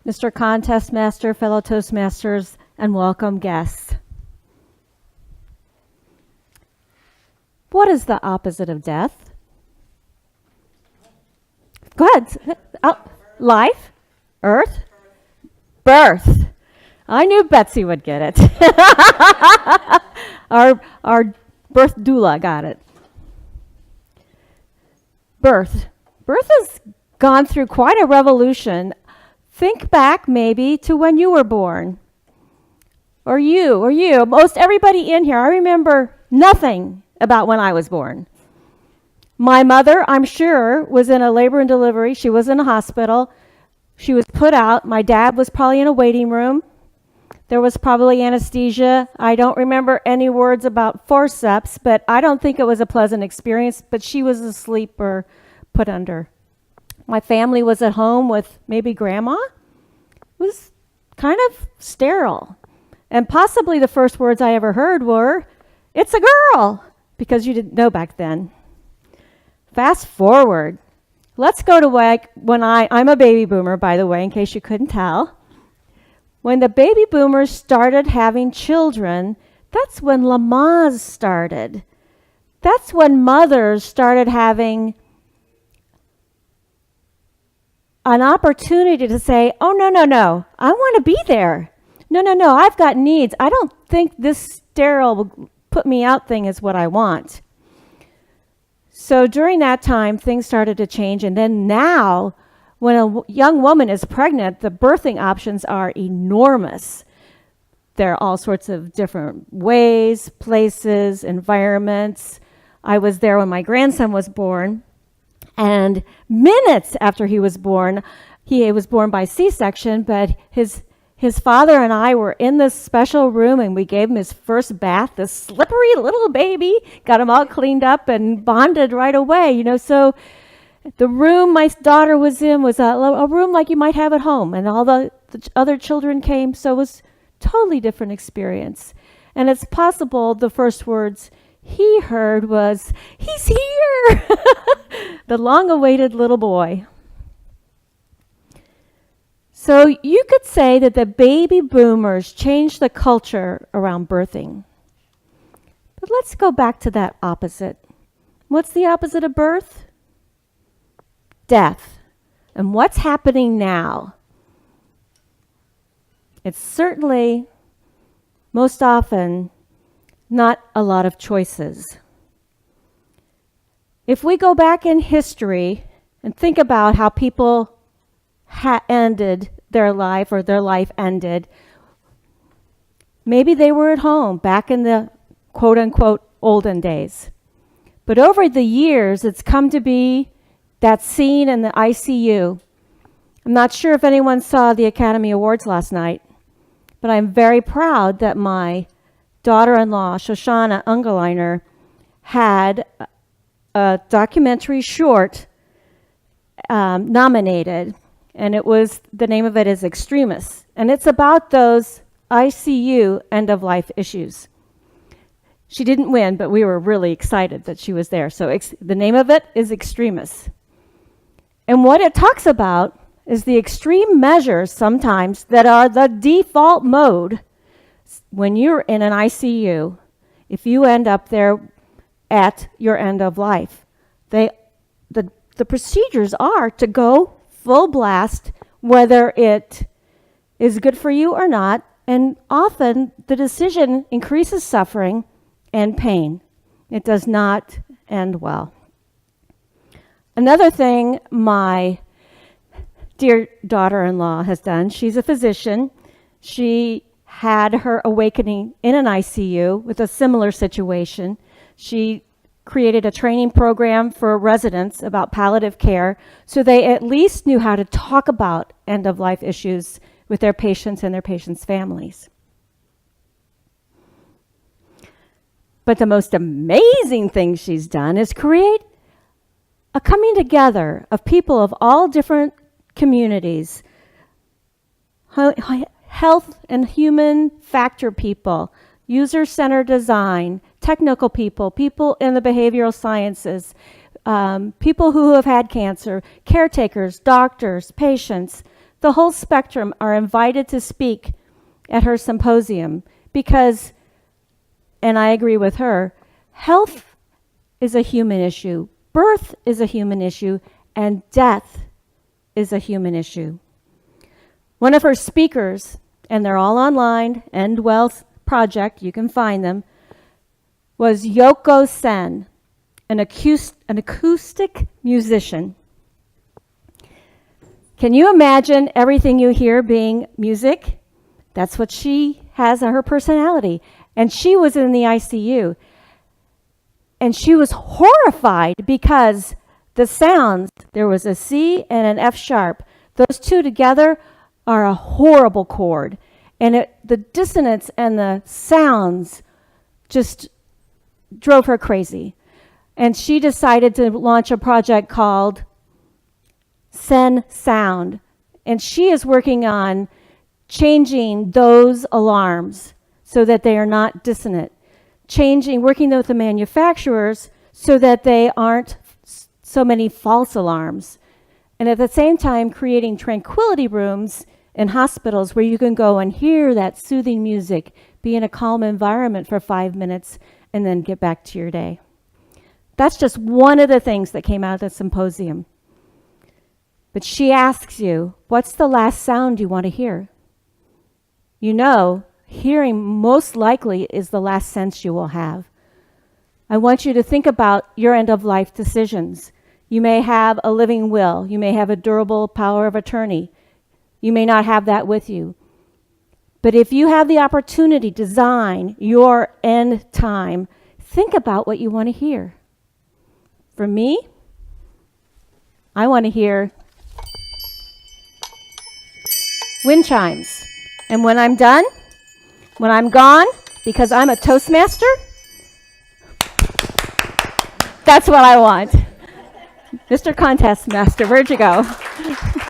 Mr. Contest Master, fellow Toastmasters, and welcome guests. What is the opposite of death? Go ahead. Oh, life? Earth? Birth. I knew Betsy would get it. our birth doula got it. Birth. Birth has gone through quite a revolution. Think back maybe to when you were born. Or you. Most everybody in here, I remember nothing about when I was born. My mother, I'm sure, was in a labor and delivery. She was in a hospital. She was put out. My dad was probably in a waiting room. There was probably anesthesia. I don't remember any words about forceps, but I don't think it was a pleasant experience, but she was asleep or put under. My family was at home with maybe grandma. It was kind of sterile. And possibly the first words I ever heard were, "It's a girl," because you didn't know back then. Fast forward. Let's go to when I'm a baby boomer, by the way, in case you couldn't tell. When the baby boomers started having children, that's when Lamaze started. That's when mothers started having an opportunity to say, oh, no, I want to be there. No, I've got needs. I don't think this sterile put me out thing is what I want. So during that time, things started to change. And then now, when a young woman is pregnant, the birthing options are enormous. There are all sorts of different ways, places, environments. I was there when my grandson was born. And minutes after he was born by C-section, but his father and I were in this special room and we gave him his first bath, this slippery little baby, got him all cleaned up and bonded right away, So the room my daughter was in was a room like you might have at home, and all the other children came, so it was a totally different experience. And it's possible the first words he heard was, "He's here!" The long-awaited little boy. So you could say that the baby boomers changed the culture around birthing. But let's go back to that opposite. What's the opposite of birth? Death. And what's happening now? It's certainly, most often, not a lot of choices. If we go back in history and think about how people ended their life, or their life ended, maybe they were at home back in the quote-unquote olden days. But over the years, it's come to be that scene in the ICU. I'm not sure if anyone saw the Academy Awards last night, but I'm very proud that my daughter-in-law, Shoshana Ungerleiner, had a documentary short nominated, and the name of it is Extremists, and it's about those ICU end-of-life issues. She didn't win, but we were really excited that she was there. So the name of it is Extremists. And what it talks about is the extreme measures sometimes that are the default mode when you're in an ICU, if you end up there at your end of life. The procedures are to go full blast, whether it is good for you or not, and often the decision increases suffering and pain. It does not end well. Another thing my dear daughter-in-law has done, she's a physician. She had her awakening in an ICU with a similar situation. She created a training program for residents about palliative care so they at least knew how to talk about end-of-life issues with their patients and their patients' families. But the most amazing thing she's done is create a coming together of people of all different communities, health and human factor people, user-centered design, technical people, people in the behavioral sciences, people who have had cancer, caretakers, doctors, patients, the whole spectrum are invited to speak at her symposium because, and I agree with her, health is a human issue, birth is a human issue, and death is a human issue. One of her speakers, and they're all online, End Wealth Project, you can find them, was Yoko Sen, an acoustic musician. Can you imagine everything you hear being music? That's what she has in her personality. And she was in the ICU. And she was horrified because the sounds, there was a C and an F sharp. Those two together are a horrible chord. And the dissonance and the sounds just drove her crazy. And she decided to launch a project called Sen Sound. And she is working on changing those alarms so that they are not dissonant. Working with the manufacturers so that they aren't so many false alarms. And at the same time, creating tranquility rooms in hospitals where you can go and hear that soothing music, be in a calm environment for 5 minutes, and then get back to your day. That's just one of the things that came out of the symposium. But she asks you, what's the last sound you want to hear? You know, hearing most likely is the last sense you will have. I want you to think about your end-of-life decisions. You may have a living will. You may have a durable power of attorney. You may not have that with you. But if you have the opportunity to design your end time, think about what you want to hear. For me, I want to hear wind chimes. And when I'm done, when I'm gone, because I'm a Toastmaster, that's what I want. Mr. Contest Master, where'd you go?